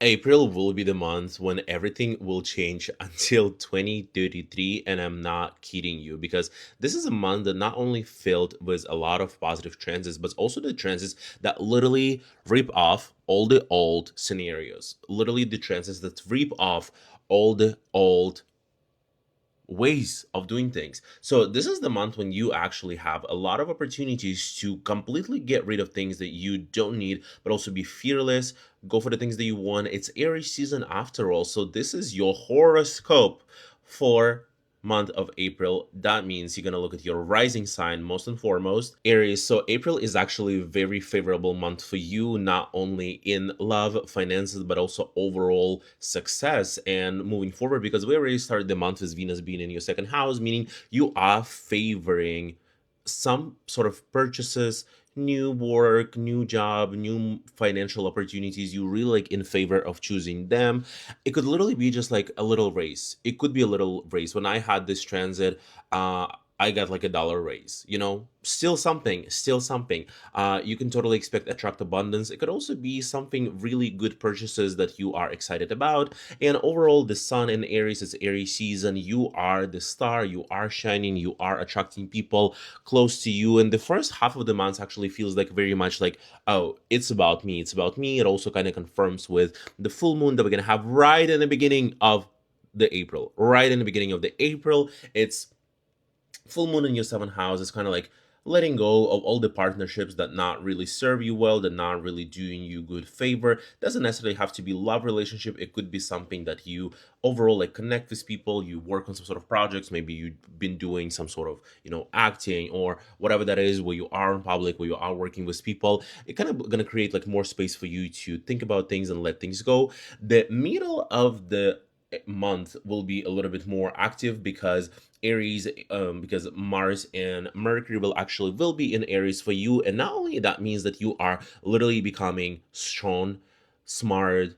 April will be the month when everything will change until 2033, and I'm not kidding you, because this is a month that not only filled with a lot of positive transits, but also the transits that literally rip off all the old scenarios. Literally the transits that rip off all the old ways of doing things. So this is the month when you actually have a lot of opportunities to completely get rid of things that you don't need, but also be fearless, go for the things that you want. It's Aries season after all. So this is your horoscope for month of April. That means you're going to look at your rising sign most and foremost, Aries. So April is actually a very favorable month for you, not only in love, finances, but also overall success and moving forward, because we already started the month with Venus being in your second house, meaning you are favoring some sort of purchases, new work, new job, new financial opportunities. You really like in favor of choosing them. It could literally be just like a little raise. It could be a little raise. When I had this transit, I got like $1 raise, still something, still something. You can totally expect attract abundance. It could also be something really good purchases that you are excited about. And overall, the sun in Aries is Aries season. You are the star, you are shining, you are attracting people close to you. And the first half of the month actually feels like very much like, oh, it's about me, it's about me. It also kind of confirms with the full moon that we're gonna have right in the beginning of the April. Right in the beginning of the April. It's full moon in your seventh house. Is kind of like letting go of all the partnerships that not really serve you well, that not really doing you good favor. Doesn't necessarily have to be love relationship. It could be something that you overall like connect with people, you work on some sort of projects. Maybe you've been doing some sort of acting or whatever that is, where you are in public, where you are working with people. It kind of gonna create like more space for you to think about things and let things go. The middle of the month will be a little bit more active, because Aries, because Mars and Mercury will be in Aries for you. And not only that means that you are literally becoming strong, smart,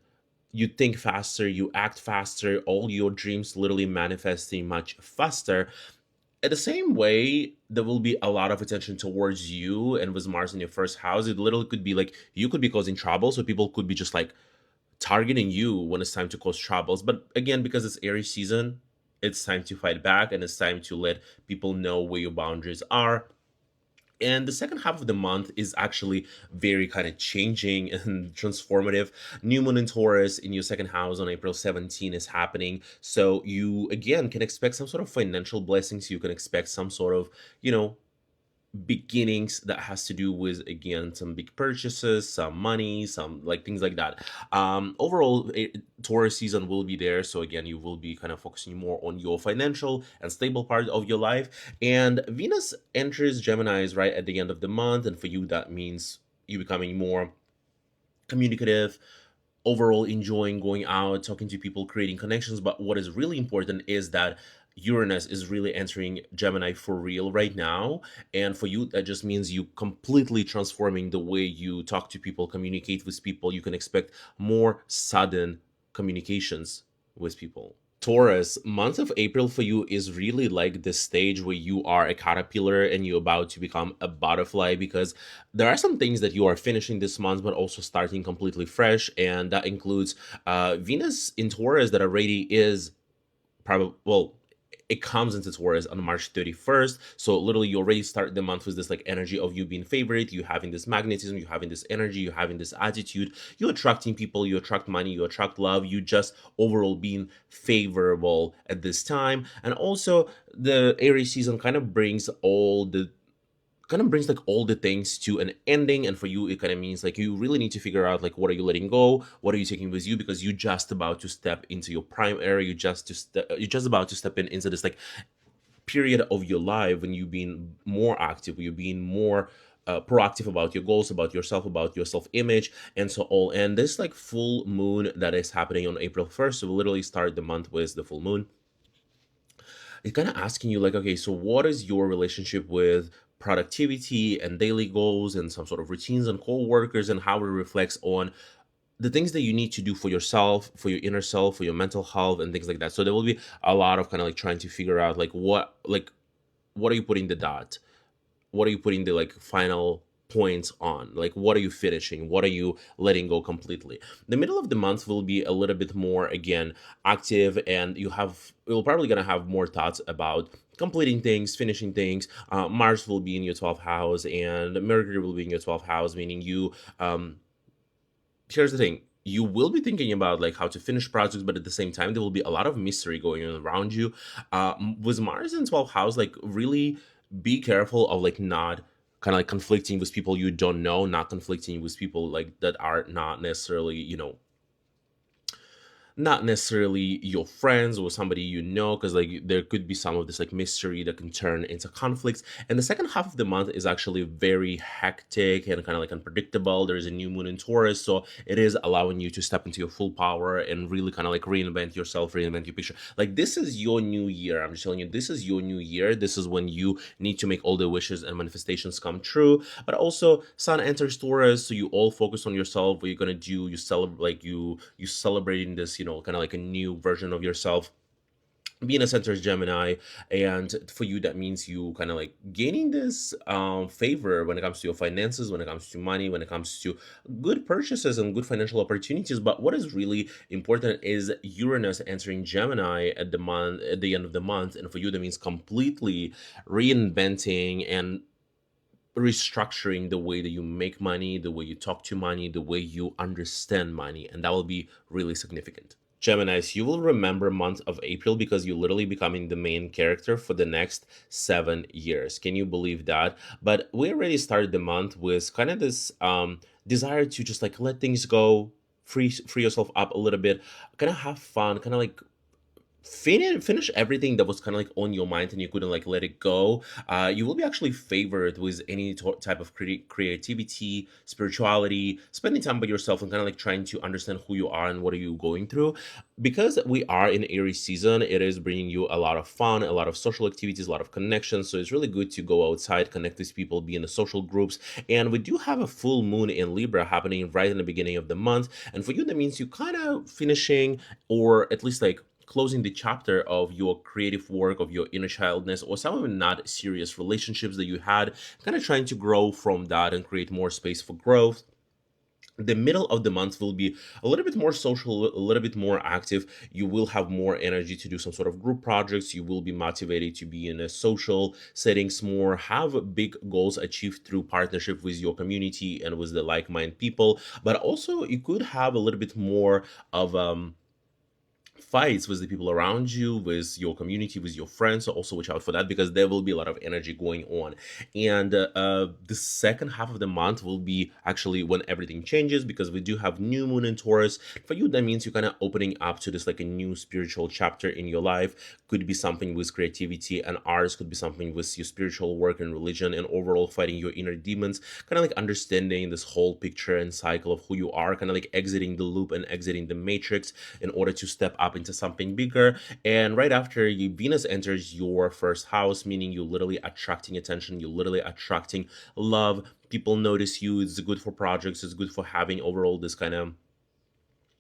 you think faster, you act faster, all your dreams literally manifesting much faster. At the same way, there will be a lot of attention towards you, and with Mars in your first house, it literally could be like you could be causing trouble, so people could be just like targeting you when it's time to cause troubles. But again, because it's Aries season, it's time to fight back, and it's time to let people know where your boundaries are. And the second half of the month is actually very kind of changing and transformative. New moon in Taurus in your second house on April 17 is happening. So you again can expect some sort of financial blessings. You can expect some sort of, you know, beginnings that has to do with again some big purchases, some money, some like things like that. Overall, Taurus season will be there, so again you will be kind of focusing more on your financial and stable part of your life. And Venus enters Gemini's right at the end of the month, and for you that means you becoming more communicative, overall enjoying going out, talking to people, creating connections. But what is really important is that Uranus is really entering Gemini for real right now. And for you, that just means you completely transforming the way you talk to people, communicate with people. You can expect more sudden communications with people. Taurus, month of April for you is really like the stage where you are a caterpillar and you're about to become a butterfly, because there are some things that you are finishing this month, but also starting completely fresh. And that includes Venus in Taurus that already is probably, well, it comes into Taurus on March 31st. So literally you already start the month with this like energy of you being favorite, you having this magnetism, you having this energy, you having this attitude, you attracting people, you attract money, you attract love, you just overall being favorable at this time. And also the Aries season kind of brings like all the things to an ending. And for you it kind of means like you really need to figure out like what are you letting go, what are you taking with you, because you're just about to step into your prime era. You're just about to step in into this like period of your life when you've been more active, you're being more proactive about your goals, about your self image, and so on. And this like full moon that is happening on April 1st, so we literally start the month with the full moon. It's kind of asking you like, okay, so what is your relationship with productivity and daily goals and some sort of routines and co-workers, and how it reflects on the things that you need to do for yourself, for your inner self, for your mental health and things like that. So there will be a lot of kind of like trying to figure out like what are you putting the dot, what are you putting the like final points on, like what are you finishing, what are you letting go completely. The middle of the month will be a little bit more, again, active, and you're probably going to have more thoughts about completing things, finishing things. Mars will be in your 12th house, and Mercury will be in your 12th house, meaning you, here's the thing, you will be thinking about like how to finish projects, but at the same time there will be a lot of mystery going on around you. With Mars in 12th house, like really be careful of like not kind of like conflicting with people you don't know, not conflicting with people like that are not necessarily, not necessarily your friends or somebody you know, because like there could be some of this like mystery that can turn into conflicts. And the second half of the month is actually very hectic and kind of like unpredictable. There's a new moon in Taurus, so it is allowing you to step into your full power and really kind of like reinvent yourself, reinvent your picture. Like this is your new year. I'm just telling you, this is your new year. This is when you need to make all the wishes and manifestations come true. But also Sun enters Taurus, so you all focus on yourself, what you're gonna do. You celebrate, like you celebrating this, kind of like a new version of yourself. Venus enters Gemini, and for you, that means you kind of like gaining this favor when it comes to your finances, when it comes to money, when it comes to good purchases and good financial opportunities. But what is really important is Uranus entering Gemini at the end of the month, and for you, that means completely reinventing and restructuring the way that you make money, the way you talk to money, the way you understand money, and that will be really significant. Geminis, you will remember month of April because you're literally becoming the main character for the next 7 years. Can you believe that? But we already started the month with kind of this desire to just like let things go, free yourself up a little bit, kind of have fun, kind of like finish everything that was kind of like on your mind and you couldn't like let it go. You will be actually favored with any type of creativity, spirituality, spending time by yourself and kind of like trying to understand who you are and what are you going through. Because we are in Aries season, it is bringing you a lot of fun, a lot of social activities, a lot of connections. So it's really good to go outside, connect with people, be in the social groups. And we do have a full moon in Libra happening right in the beginning of the month, and for you that means you kind of finishing, or at least like closing the chapter of your creative work, of your inner childness, or some of the not serious relationships that you had, kind of trying to grow from that and create more space for growth. The middle of the month will be a little bit more social, a little bit more active. You will have more energy to do some sort of group projects. You will be motivated to be in a social settings more, have big goals achieved through partnership with your community and with the like-minded people. But also you could have a little bit more of fights with the people around you, with your community, with your friends. So also watch out for that because there will be a lot of energy going on. And the second half of the month will be actually when everything changes because we do have new moon in Taurus. For you, that means you're kind of opening up to this like a new spiritual chapter in your life. Could be something with creativity and arts, could be something with your spiritual work and religion and overall fighting your inner demons, kind of like understanding this whole picture and cycle of who you are, kind of like exiting the loop and exiting the matrix in order to step up into something bigger. And right after you, Venus enters your first house, meaning you're literally attracting attention, you're literally attracting love. People notice you. It's good for projects. It's good for having overall this kind of.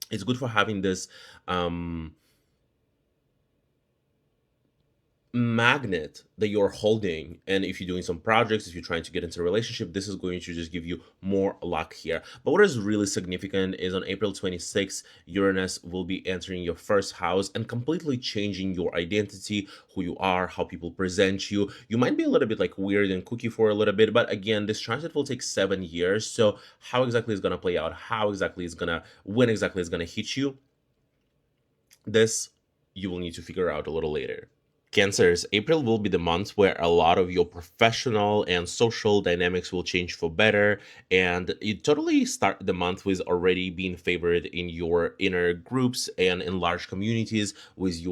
It's good for having this um magnet that you're holding. And if you're doing some projects, if you're trying to get into a relationship, this is going to just give you more luck here. But what is really significant is on April 26th, Uranus will be entering your first house and completely changing your identity, who you are, how people present you. You might be a little bit like weird and kooky for a little bit, but again, this transit will take 7 years. So how exactly is going to play out, how exactly is going to, when exactly is going to hit you, this you will need to figure out a little later. Cancers, April will be the month where a lot of your professional and social dynamics will change for better. And you totally start the month with already being favored in your inner groups and in large communities with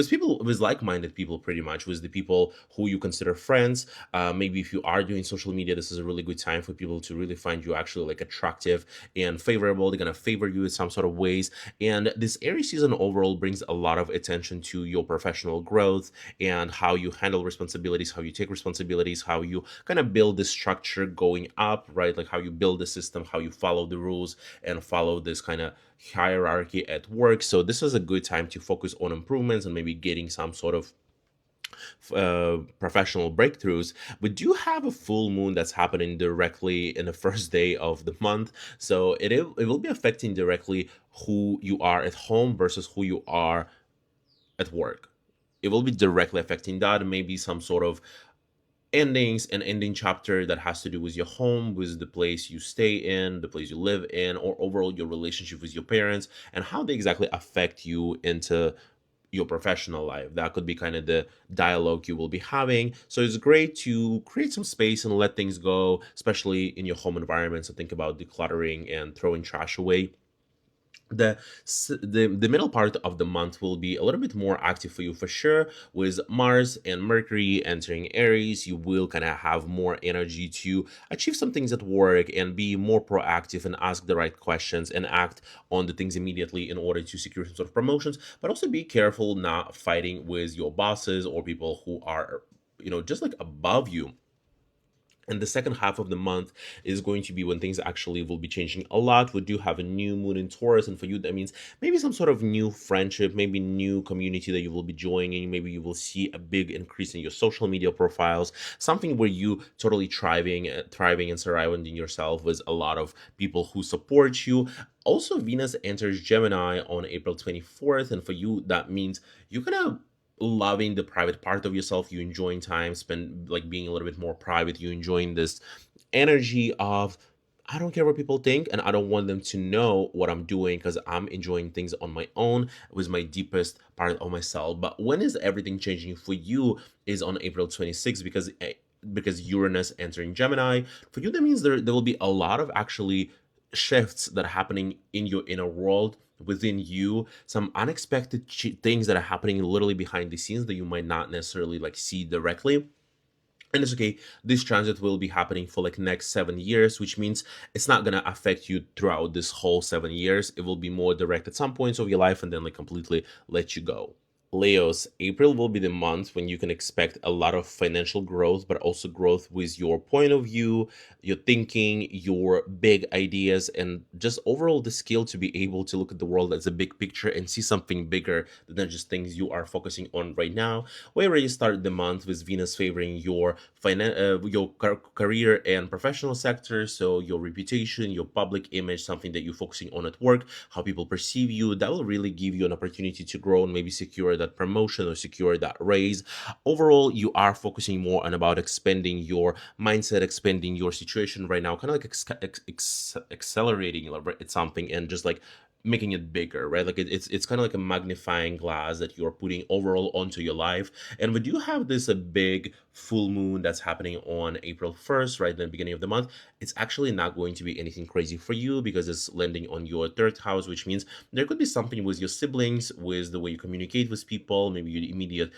people, with like-minded people, pretty much, with the people who you consider friends. Maybe if you are doing social media, this is a really good time for people to really find you actually like attractive and favorable. They're gonna favor you in some sort of ways. And this Aries season overall brings a lot of attention to your professional growth and how you handle responsibilities, how you take responsibilities, how you kind of build the structure going up, right? Like how you build the system, how you follow the rules and follow this kind of hierarchy at work. So this is a good time to focus on improvements and maybe getting some sort of professional breakthroughs. We do have a full moon that's happening directly in the first day of the month, so it will be affecting directly who you are at home versus who you are at work. It will be directly affecting that. Maybe some sort of endings, an ending chapter that has to do with your home, with the place you stay in, the place you live in, or overall your relationship with your parents, and how they exactly affect you into your professional life. That could be kind of the dialogue you will be having. So it's great to create some space and let things go, especially in your home environment. So think about decluttering and throwing trash away. The middle part of the month will be a little bit more active for you for sure. With Mars and Mercury entering Aries, you will kind of have more energy to achieve some things at work and be more proactive and ask the right questions and act on the things immediately in order to secure some sort of promotions. But also be careful not fighting with your bosses or people who are, just like above you. And the second half of the month is going to be when things actually will be changing a lot. We do have a new moon in Taurus, and for you, that means maybe some sort of new friendship, maybe new community that you will be joining. Maybe you will see a big increase in your social media profiles, something where you totally thriving and surrounding yourself with a lot of people who support you. Also, Venus enters Gemini on April 24th, and for you, that means you're gonna loving the private part of yourself. You enjoying time spend, like being a little bit more private. You enjoying this energy of, I don't care what people think, and I don't want them to know what I'm doing because I'm enjoying things on my own with my deepest part of myself. But when is everything changing for you is on April 26th, because Uranus entering Gemini. For you, that means there will be a lot of actually shifts that are happening in your inner world, within you, some unexpected things that are happening literally behind the scenes that you might not necessarily like see directly. And it's okay. This transit will be happening for like next 7 years, which means it's not gonna affect you throughout this whole 7 years. It will be more direct at some points of your life and then like completely let you go. Leos, April will be the month when you can expect a lot of financial growth, but also growth with your point of view, your thinking, your big ideas, and just overall the skill to be able to look at the world as a big picture and see something bigger than just things you are focusing on right now. We already started the month with Venus favoring your career and professional sector, so your reputation, your public image, something that you're focusing on at work, how people perceive you. That will really give you an opportunity to grow and maybe secure that promotion or secure that raise. Overall, you are focusing more on about expanding your mindset, expanding your situation right now, kind of like accelerating it's something and just like making it bigger, right? Like it's kind of like a magnifying glass that you're putting overall onto your life. And we do have this a big full moon that's happening on April 1st, right, in the beginning of the month. It's actually not going to be anything crazy for you because it's landing on your third house, which means there could be something with your siblings, with the way you communicate with people, maybe your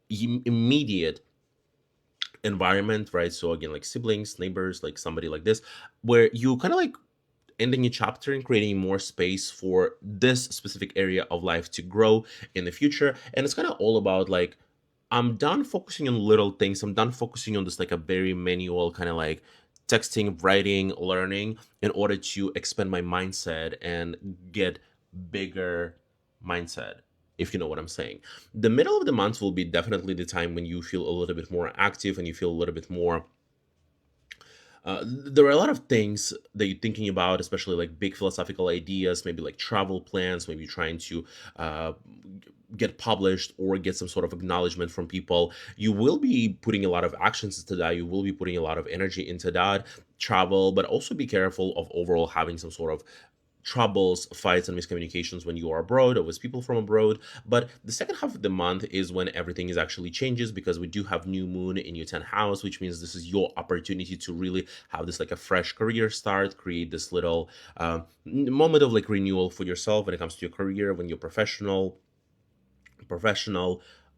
immediate environment, right? So again, like siblings, neighbors, like somebody like this, where you kind of like ending a chapter and creating more space for this specific area of life to grow in the future. And it's kind of all about like, I'm done focusing on little things. I'm done focusing on this like a very manual kind of like texting, writing, learning in order to expand my mindset and get bigger mindset. If you know what I'm saying. The middle of the month will be definitely the time when you feel a little bit more active and you feel a little bit more there are a lot of things that you're thinking about, especially like big philosophical ideas, maybe like travel plans, maybe trying to uh, get published or get some sort of acknowledgement from people. You will be putting a lot of actions into that. You will be putting a lot of energy into that travel, but also be careful of overall having some sort of troubles, fights, and miscommunications when you are abroad or with people from abroad. But the second half of the month is when everything is actually changes because we do have new moon in your 10th house, which means this is your opportunity to really have this like a fresh career start, create this little moment of like renewal for yourself when it comes to your career, when you're professional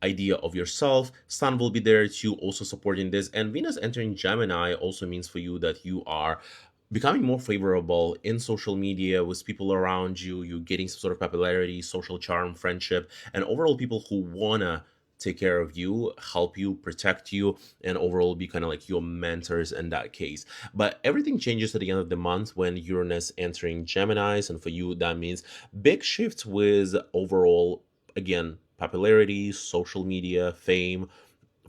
idea of yourself. Sun will be there too, also supporting this. And Venus entering Gemini also means for you that you are becoming more favorable in social media with people around you. You're getting some sort of popularity, social charm, friendship, and overall people who wanna take care of you, help you, protect you, and overall be kind of like your mentors in that case. But everything changes at the end of the month when Uranus entering Geminis, and for you that means big shifts with overall, again, popularity, social media, fame,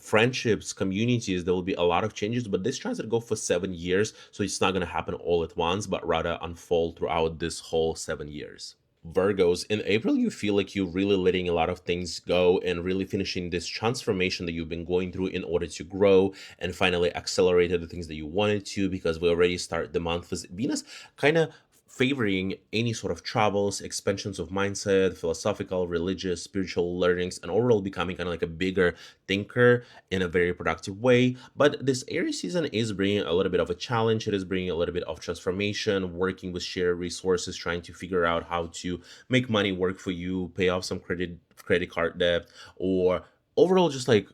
friendships, communities, there will be a lot of changes, but this transit go for 7 years, so it's not going to happen all at once, but rather unfold throughout this whole 7 years. Virgos, in April, you feel like you're really letting a lot of things go and really finishing this transformation that you've been going through in order to grow and finally accelerated the things that you wanted to, because we already start the month with Venus kind of favoring any sort of travels, expansions of mindset, philosophical, religious, spiritual learnings, and overall becoming kind of like a bigger thinker in a very productive way. But this Aries season is bringing a little bit of a challenge. It is bringing a little bit of transformation, working with shared resources, trying to figure out how to make money work for you, pay off some credit card debt, or overall just like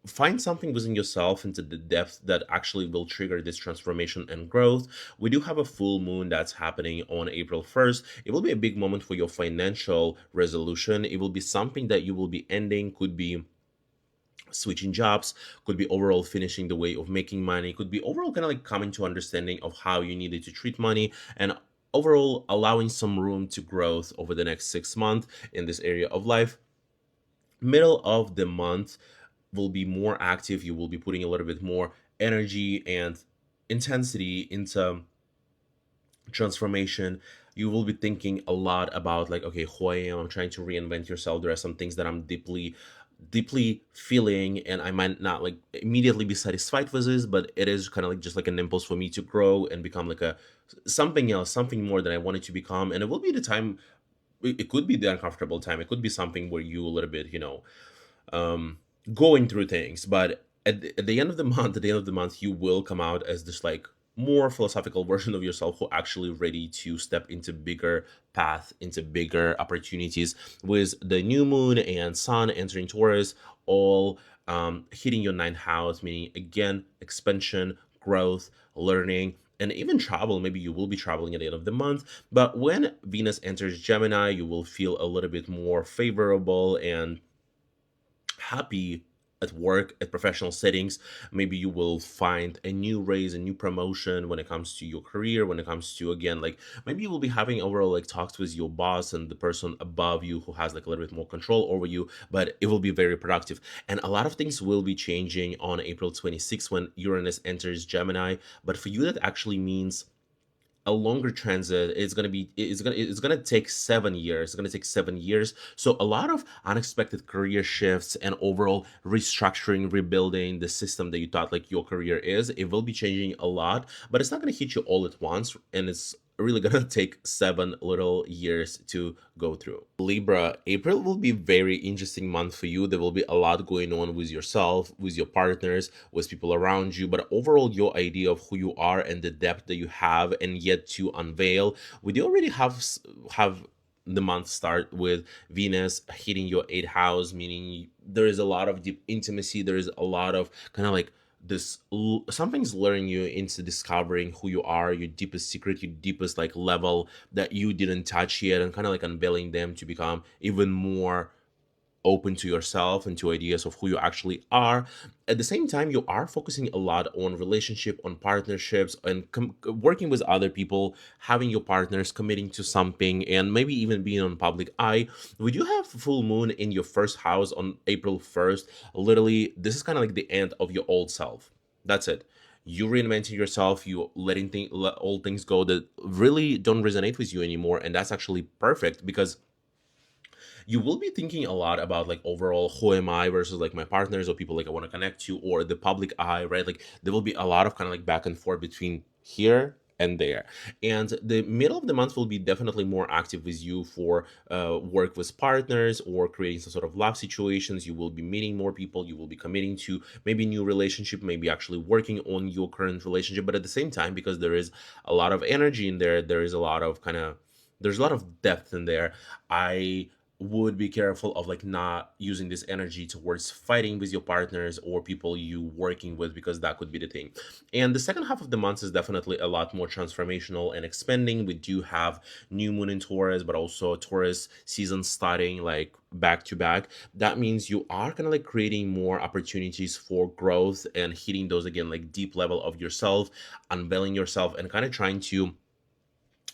find something within yourself into the depth that actually will trigger this transformation and growth. We do have a full moon that's happening on April 1st. It will be a big moment for your financial resolution. It will be something that you will be ending, could be switching jobs, could be overall finishing the way of making money, could be overall kind of like coming to understanding of how you needed to treat money, and overall allowing some room to growth over the next 6 months in this area of life. Middle of the month will be more active. You will be putting a little bit more energy and intensity into transformation. You will be thinking a lot about like, okay, who I am. I'm trying to reinvent yourself. There are some things that I'm deeply feeling, and I might not like immediately be satisfied with this, but it is kind of like just like an impulse for me to grow and become like a something else, something more than I wanted to become. And it will be the time, it could be the uncomfortable time, it could be something where you a little bit, um, going through things. But at the end of the month, at the end of the month, you will come out as this like more philosophical version of yourself who actually ready to step into bigger path, into bigger opportunities, with the new moon and sun entering Taurus, all hitting your ninth house, meaning again expansion, growth, learning, and even travel. Maybe you will be traveling at the end of the month. But when Venus enters Gemini, you will feel a little bit more favorable and happy at work, at professional settings. Maybe you will find a new raise, a new promotion when it comes to your career, when it comes to, again, like maybe you will be having overall like talks with your boss and the person above you who has like a little bit more control over you, but it will be very productive. And a lot of things will be changing on April 26th when Uranus enters Gemini. But for you, that actually means a longer transit. It's gonna take 7 years. It's gonna take 7 years. So a lot of unexpected career shifts and overall restructuring, rebuilding the system that you thought like your career is. It will be changing a lot, but it's not gonna hit you all at once, and it's really gonna take 7 little years to go through. Libra, April will be very interesting month for you. There will be a lot going on with yourself, with your partners, with people around you, but overall your idea of who you are and the depth that you have and yet to unveil. We do already have the month start with Venus hitting your eighth house, meaning there is a lot of deep intimacy. There is a lot of kind of like something's luring you into discovering who you are, your deepest secret, your deepest like level that you didn't touch yet, and kind of like unveiling them to become even more open to yourself and to ideas of who you actually are. At the same time, you are focusing a lot on relationship, on partnerships, and working with other people, having your partners, committing to something, and maybe even being on public eye. We do have full moon in your first house on April 1st. Literally, this is kind of like the end of your old self. That's it. You reinventing yourself, you letting let old things go that really don't resonate with you anymore, and that's actually perfect because you will be thinking a lot about like overall who am I versus like my partners or people like I want to connect to or the public eye, right? Like there will be a lot of kind of like back and forth between here and there. And the middle of the month will be definitely more active with you for work with partners or creating some sort of love situations. You will be meeting more people, you will be committing to maybe new relationship, maybe actually working on your current relationship. But at the same time, because there is a lot of energy in there, there is a lot of kind of there's a lot of depth in there. I would be careful of like not using this energy towards fighting with your partners or people you working with, because that could be the thing. And the second half of the month is definitely a lot more transformational and expanding. We do have new moon in Taurus, but also Taurus season starting like back to back. That means you are kind of like creating more opportunities for growth and hitting those again like deep level of yourself, unveiling yourself, and kind of trying to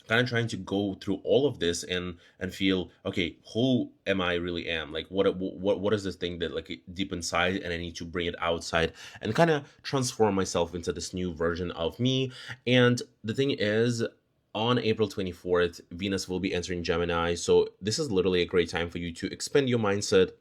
kind of trying to go through all of this and feel, okay, who am I really am, like what is this thing that like deep inside, and I need to bring it outside and kind of transform myself into this new version of me. And the thing is, on April 24th, Venus will be entering Gemini, so this is literally a great time for you to expand your mindset,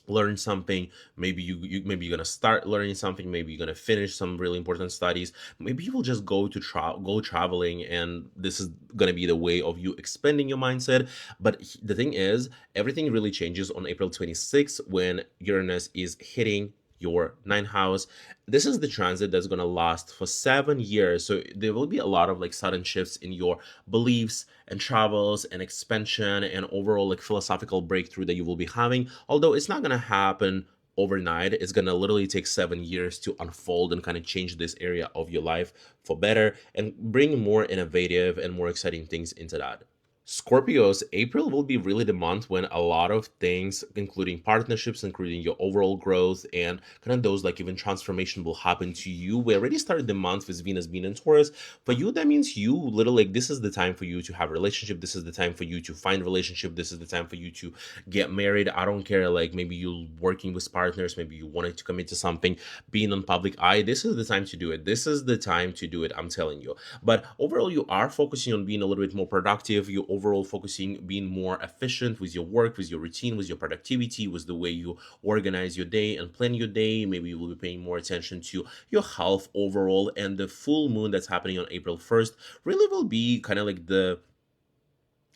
learn something. Maybe maybe you're gonna start learning something, maybe you're gonna finish some really important studies, maybe you will just go traveling, and this is gonna be the way of you expanding your mindset. But the thing is, everything really changes on April 26th when Uranus is hitting your ninth house. This is the transit that's going to last for 7 years, so there will be a lot of like sudden shifts in your beliefs and travels and expansion and overall like philosophical breakthrough that you will be having. Although it's not going to happen overnight, it's going to literally take 7 years to unfold and kind of change this area of your life for better and bring more innovative and more exciting things into that. Scorpios, April will be really the month when a lot of things, including partnerships, including your overall growth, and kind of those like even transformation will happen to you. We already started the month with Venus being in Taurus. For you, that means you literally like this is the time for you to have a relationship. This is the time for you to find relationship. This is the time for you to get married. I don't care, like maybe you working with partners, maybe you wanted to commit to something, being on public eye. This is the time to do it. This is the time to do it. I'm telling you. But overall, you are focusing on being a little bit more productive. You overall focusing being more efficient with your work, with your routine, with your productivity, with the way you organize your day and plan your day. Maybe you will be paying more attention to your health overall. And the full moon that's happening on April 1st really will be kind of like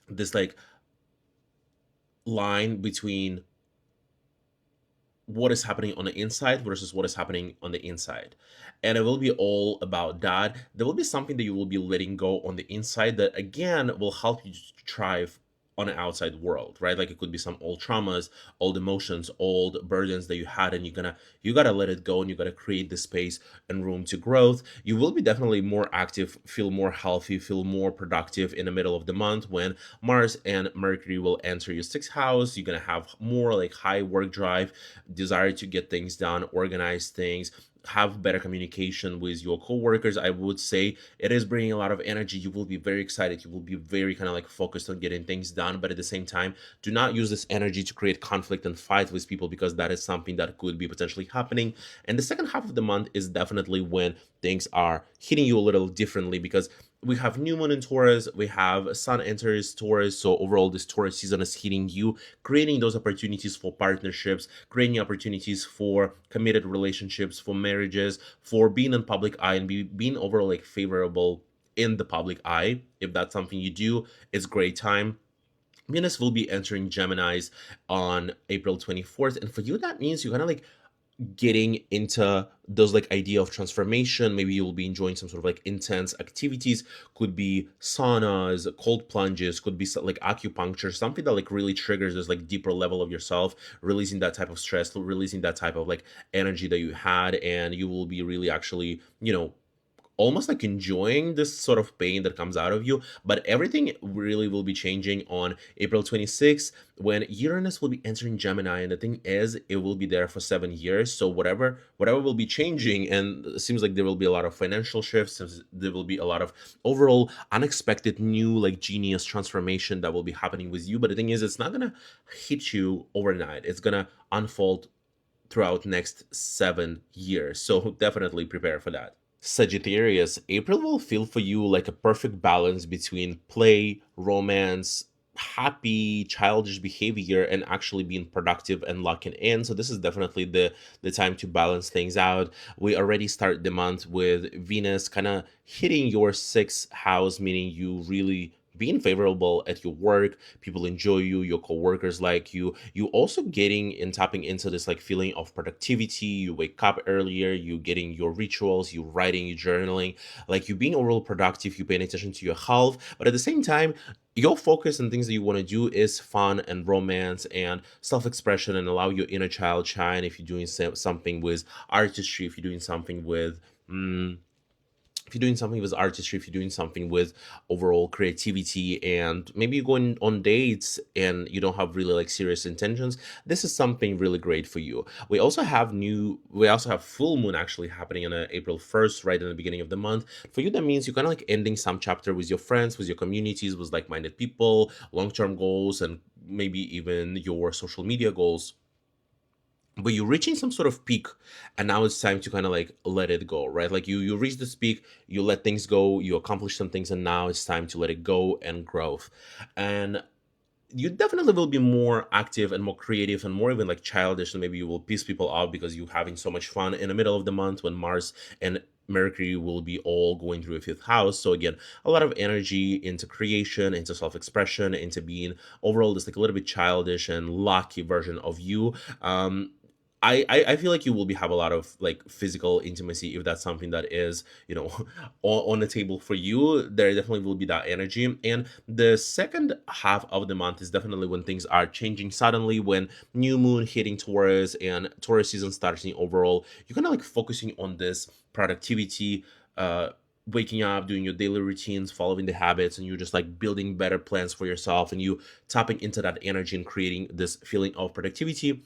this like line between what is happening on the inside versus what is happening on the inside. And it will be all about that. There will be something that you will be letting go on the inside that again will help you to thrive on the outside world, right? Like it could be some old traumas, old emotions, old burdens that you had, and you gotta let it go, and you gotta create the space and room to growth. You will be definitely more active, feel more healthy, feel more productive in the middle of the month when Mars and Mercury will enter your sixth house. You're gonna have more like high work drive, desire to get things done, organize things, have better communication with your coworkers. I would say it is bringing a lot of energy. You will be very excited. You will be very kind of like focused on getting things done. But at the same time, do not use this energy to create conflict and fight with people, because that is something that could be potentially happening. And the second half of the month is definitely when things are hitting you a little differently, because we have new moon in Taurus, we have sun enters Taurus. So overall, this Taurus season is hitting you, creating those opportunities for partnerships, creating opportunities for committed relationships, for marriages, for being in public eye and being overall like favorable in the public eye. If that's something you do, it's great time. Venus will be entering Geminis on April 24th. And for you, that means you kind of like getting into those like idea of transformation. Maybe you will be enjoying some sort of like intense activities, could be saunas, cold plunges, could be like acupuncture, something that like really triggers this like deeper level of yourself, releasing that type of stress, releasing that type of like energy that you had, and you will be really actually, almost like enjoying this sort of pain that comes out of you. But everything really will be changing on April 26th when Uranus will be entering Gemini. And the thing is, it will be there for 7 years. So whatever will be changing, and it seems like there will be a lot of financial shifts, there will be a lot of overall unexpected new like genius transformation that will be happening with you. But the thing is, it's not gonna hit you overnight. It's gonna unfold throughout next 7 years. So definitely prepare for that. Sagittarius, April will feel for you like a perfect balance between play, romance, happy, childish behavior, and actually being productive and locking in. So this is definitely the time to balance things out. We already start the month with Venus kind of hitting your sixth house, meaning you really being favorable at your work, people enjoy you, your coworkers like you also getting and tapping into this like feeling of productivity. You wake up earlier, you getting your rituals, you writing, you journaling, like you being overall productive, you paying attention to your health. But at the same time, your focus and things that you want to do is fun and romance and self-expression, and allow your inner child shine. If you're doing something with artistry, if you're doing something with if you're doing something with artistry, if you're doing something with overall creativity, and maybe you're going on dates and you don't have really like serious intentions, this is something really great for you. We also have full moon actually happening on April 1st, right in the beginning of the month. For you, that means you're kind of like ending some chapter with your friends, with your communities, with like-minded people, long-term goals, and maybe even your social media goals, but you're reaching some sort of peak, and now it's time to kind of like let it go, right? Like you reach this peak, you let things go, you accomplish some things, and now it's time to let it go and growth. And you definitely will be more active and more creative and more even like childish, and maybe you will piss people off because you're having so much fun in the middle of the month when Mars and Mercury will be all going through a fifth house. So again, a lot of energy into creation, into self-expression, into being overall just like a little bit childish and lucky version of you. I feel like you will be have a lot of like physical intimacy if that's something that is, on the table for you. There definitely will be that energy. And the second half of the month is definitely when things are changing suddenly, when new moon hitting Taurus and Taurus season starting overall. You're kind of like focusing on this productivity, uh waking up, doing your daily routines, following the habits, and you're just like building better plans for yourself, and you tapping into that energy and creating this feeling of productivity.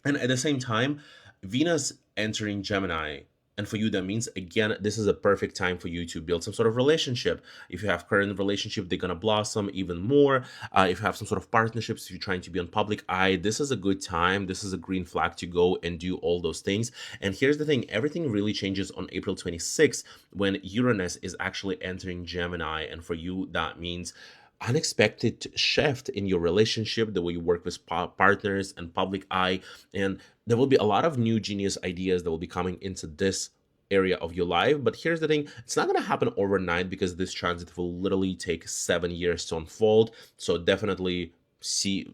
And at the same time, Venus entering Gemini. And for you, that means again, this is a perfect time for you to build some sort of relationship. If you have current relationship, they're gonna blossom even more. If you have some sort of partnerships, if you're trying to be on public eye, this is a good time. This is a green flag to go and do all those things. And here's the thing: everything really changes on April 26th when Uranus is actually entering Gemini. And for you, that means unexpected shift in your relationship, the way you work with partners and public eye. And there will be a lot of new genius ideas that will be coming into this area of your life. But here's the thing: it's not going to happen overnight because this transit will literally take 7 years to unfold. So definitely see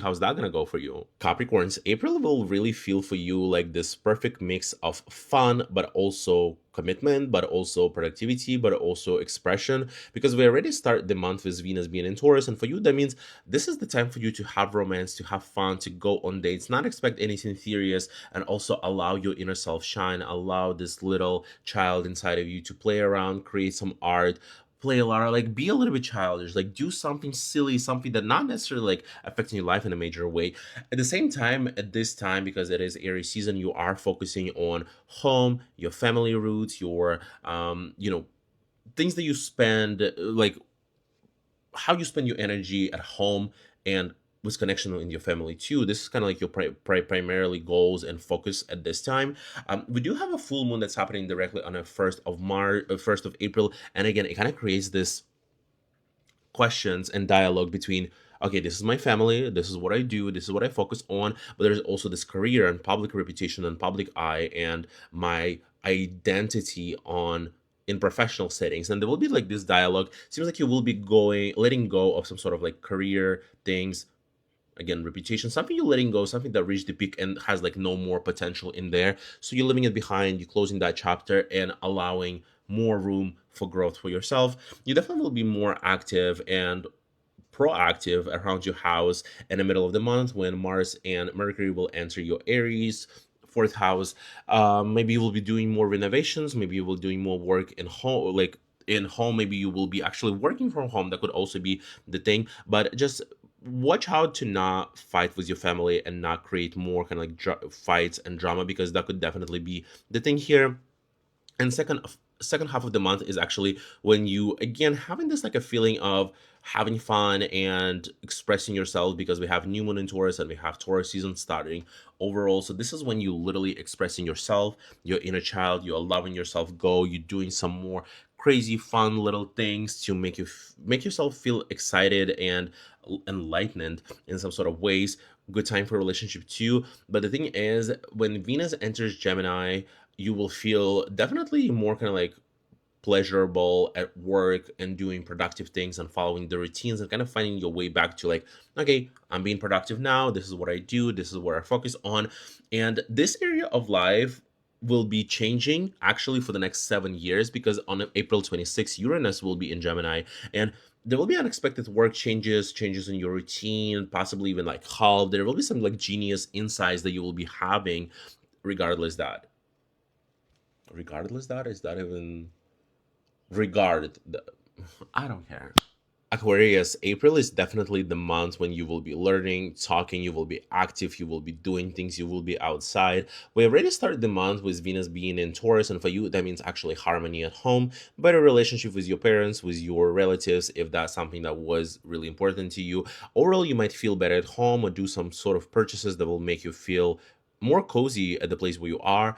how's that going to go for you. Capricorns, April will really feel for you like this perfect mix of fun, but also commitment, but also productivity, but also expression, because we already start the month with Venus being in Taurus. And for you, that means this is the time for you to have romance, to have fun, to go on dates, not expect anything serious, and also allow your inner self shine, allow this little child inside of you to play around, create some art, play a lot, like be a little bit childish, like do something silly, something that not necessarily like affecting your life in a major way. At the same time, at this time, because it is Aries season, you are focusing on home, your family roots, your things that you spend, like how you spend your energy at home and with connection in your family too. This is kind of like your primarily goals and focus at this time. We do have a full moon that's happening directly on the 1st of April, and again, it kind of creates this questions and dialogue between, okay, this is my family, this is what I do, this is what I focus on, but there's also this career and public reputation and public eye and my identity on in professional settings. And there will be like this dialogue. Seems like you will be going letting go of some sort of like career things, again, reputation, something you're letting go, something that reached the peak and has like no more potential in there, so you're leaving it behind, you're closing that chapter and allowing more room for growth for yourself. You definitely will be more active and proactive around your house in the middle of the month when Mars and Mercury will enter your Aries fourth house. Maybe you will be doing more renovations, maybe you will be doing more work in home, like in home, maybe you will be actually working from home. That could also be the thing, but just watch out to not fight with your family and not create more kind of like fights and drama, because that could definitely be the thing here. And second half of the month is actually when you again having this like a feeling of having fun and expressing yourself, because we have new moon in Taurus and we have Taurus season starting overall. So this is when you literally expressing yourself, your inner child, you're allowing yourself go, you're doing some more crazy fun little things to make yourself feel excited and enlightened in some sort of ways. Good time for relationship too. But the thing is, when Venus enters Gemini, you will feel definitely more kind of like pleasurable at work and doing productive things and following the routines and kind of finding your way back to like, okay, I'm being productive now, this is what I do, this is where I focus on. And this area of life will be changing actually for the next 7 years, because on April 26th Uranus will be in Gemini, and there will be unexpected work changes in your routine, possibly even like help. There will be some like genius insights that you will be having regardless that. regardless, that is that even regard the, I don't care. Aquarius, April is definitely the month when you will be learning, talking, you will be active, you will be doing things, you will be outside. We already started the month with Venus being in Taurus, and for you, that means actually harmony at home, better relationship with your parents, with your relatives, if that's something that was really important to you. Overall, you might feel better at home or do some sort of purchases that will make you feel more cozy at the place where you are.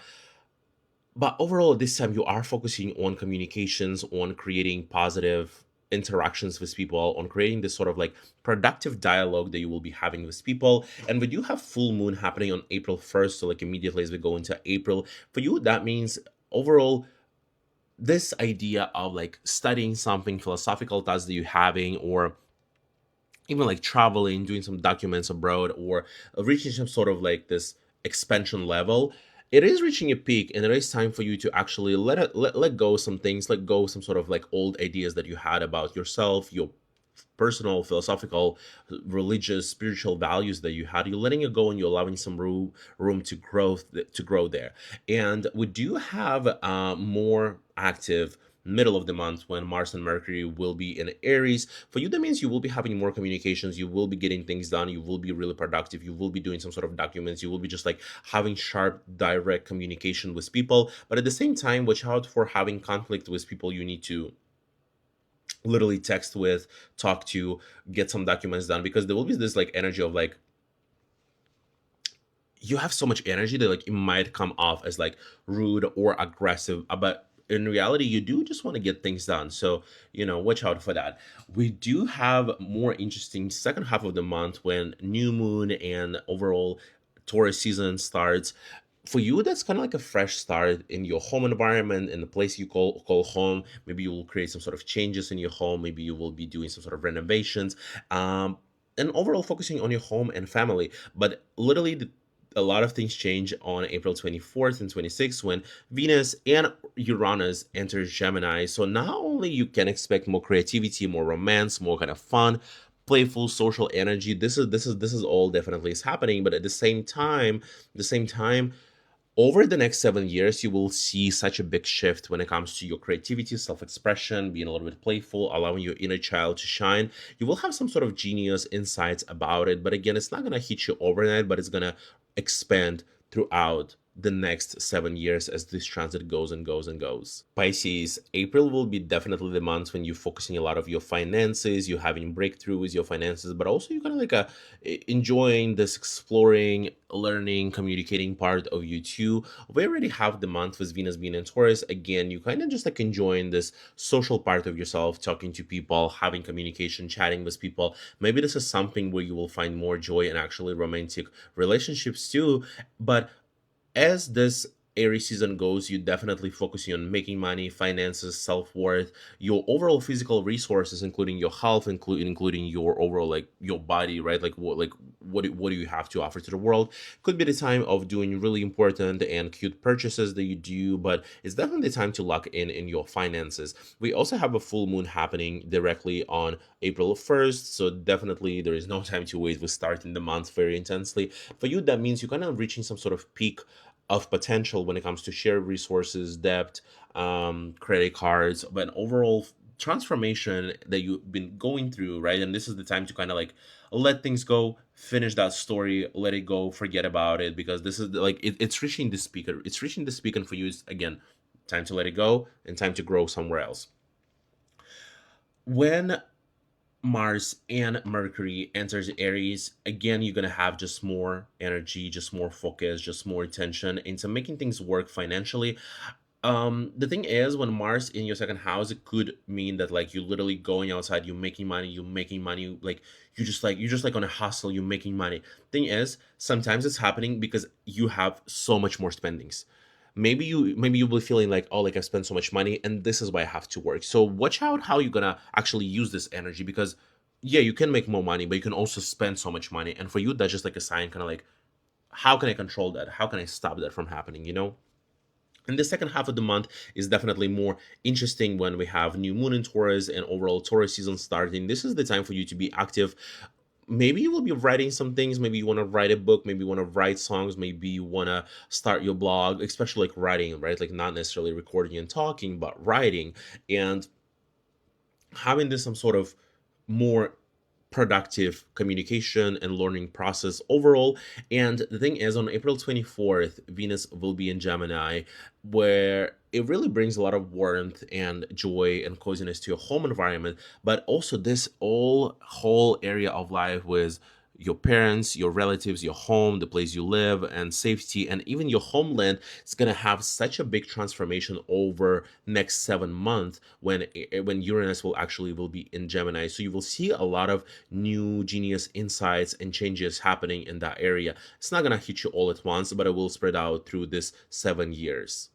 But overall, this time you are focusing on communications, on creating positive interactions with people, on creating this sort of like productive dialogue that you will be having with people. And we do have full moon happening on April 1st. So, like, immediately as we go into April, for you, that means overall, this idea of like studying something philosophical thoughts that you're having, or even like traveling, doing some documents abroad, or reaching some sort of like this expansion level, it is reaching a peak, and it is time for you to actually let go some things, let go some sort of like old ideas that you had about yourself, your personal, philosophical, religious, spiritual values that you had. You're letting it go, and you're allowing some room to grow there. And we do have more active middle of the month when Mars and Mercury will be in Aries. For you, that means you will be having more communications, you will be getting things done, you will be really productive, you will be doing some sort of documents, you will be just like having sharp, direct communication with people. But at the same time, watch out for having conflict with people you need to literally text with, talk to, get some documents done, because there will be this like energy of like, you have so much energy that like it might come off as like rude or aggressive, but in reality you do just want to get things done. So, watch out for that. We do have more interesting second half of the month when new moon and overall Taurus season starts. For you, that's kind of like a fresh start in your home environment, in the place you call home. Maybe you will create some sort of changes in your home, maybe you will be doing some sort of renovations, and overall focusing on your home and family. But literally, a lot of things change on April 24th and 26th when Venus and Uranus enter Gemini. So not only you can expect more creativity, more romance, more kind of fun, playful social energy. This is all definitely is happening. But at the same time, over the next 7 years, you will see such a big shift when it comes to your creativity, self expression, being a little bit playful, allowing your inner child to shine. You will have some sort of genius insights about it. But again, it's not going to hit you overnight, but it's going to expand throughout the next 7 years as this transit goes and goes and goes. Pisces, April will be definitely the month when you're focusing a lot of your finances, you're having breakthrough with your finances, but also you're kind of like enjoying this exploring, learning, communicating part of you too. We already have the month with Venus being in Taurus. Again, you kind of just like enjoying this social part of yourself, talking to people, having communication, chatting with people. Maybe this is something where you will find more joy in actually romantic relationships too. But as this Aries season goes, you definitely focusing on making money, finances, self worth, your overall physical resources, including your health, including your overall like your body, right? What do you have to offer to the world? Could be the time of doing really important and cute purchases that you do, but it's definitely the time to lock in your finances. We also have a full moon happening directly on April 1st, so definitely there is no time to wait. We're starting the month very intensely. For you, that means you're kind of reaching some sort of peak of potential when it comes to shared resources, debt, credit cards, but overall transformation that you've been going through, right? And this is the time to kind of like let things go, finish that story, let it go, forget about it, because this is like it's reaching the speaker. It's reaching the speaker, and for you, it's again time to let it go and time to grow somewhere else. When Mars and Mercury enters Aries, again, you're gonna have just more energy, just more focus, just more attention into making things work financially. The thing is, when Mars in your second house, it could mean that like you're literally going outside, you're making money, like you're just like on a hustle, you're making money. Thing is, sometimes it's happening because you have so much more spendings. Maybe you will be feeling like, oh, like I spent so much money and this is why I have to work. So watch out how you're gonna actually use this energy, because yeah, you can make more money, but you can also spend so much money. And for you, that's just like a sign, kind of like, how can I control that? How can I stop that from happening? And the second half of the month is definitely more interesting when we have new moon in Taurus and overall Taurus season starting. This is the time for you to be active, maybe you will be writing some things. Maybe you want to write a book, maybe you want to write songs, maybe you want to start your blog, especially like writing, right? Like not necessarily recording and talking, but writing. And having this some sort of more productive communication and learning process overall. And the thing is, on April 24th, Venus will be in Gemini, where it really brings a lot of warmth and joy and coziness to your home environment, but also this all whole area of life with your parents, your relatives, your home, the place you live, and safety, and even your homeland. It's going to have such a big transformation over next 7 months when Uranus will be in Gemini. So you will see a lot of new genius insights and changes happening in that area. It's not going to hit you all at once, but it will spread out through this 7 years.